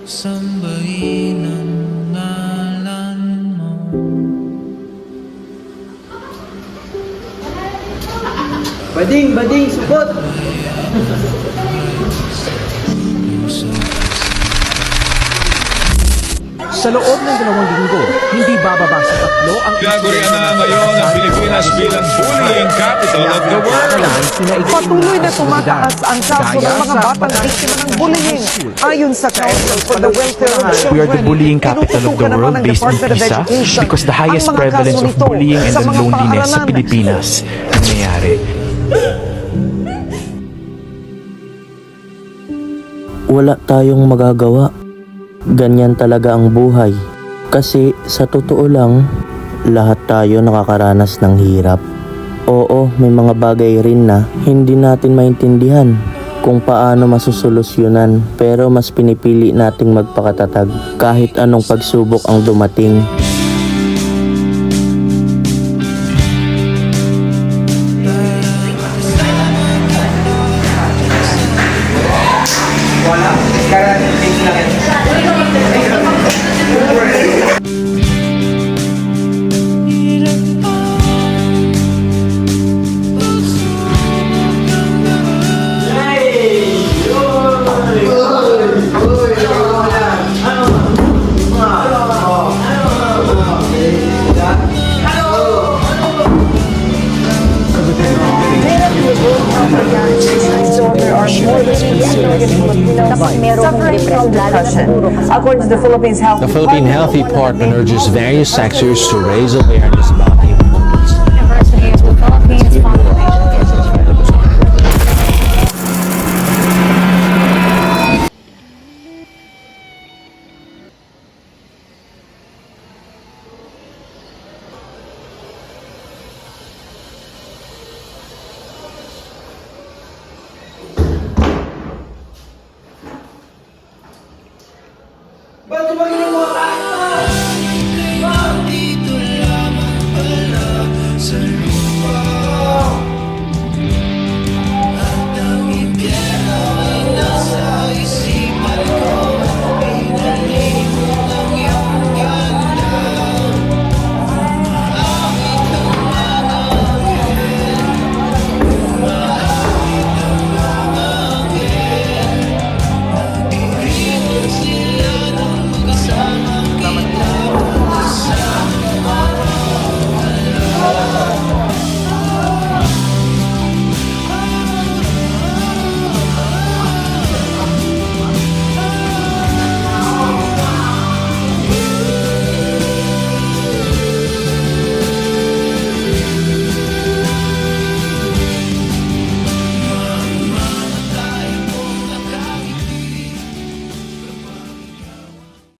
sambahin ang ngalan mo. Bading, support! Sa loob ng 2 linggo, hindi bababa sa 3 ang Ginagurian na ngayon ang Pilipinas bilang bullying capital of the world. Patuloy na tumataas ang kaso ng mga batang biktima ng bullying. Ayon sa Council for the Welfare of Children, We are the bullying capital of the world based on PISA because the highest prevalence of bullying and loneliness sa Pilipinas ang nangyayari. Wala tayong magagawa. Ganyan talaga ang buhay. Kasi sa totoo lang, lahat tayo nakakaranas ng hirap. Oo, may mga bagay rin na hindi natin maintindihan kung paano masusolusyonan, pero mas pinipili nating magpakatatag kahit anong pagsubok ang dumating. According to the Philippine Health The Philippine Health Department urges various sectors to raise awareness about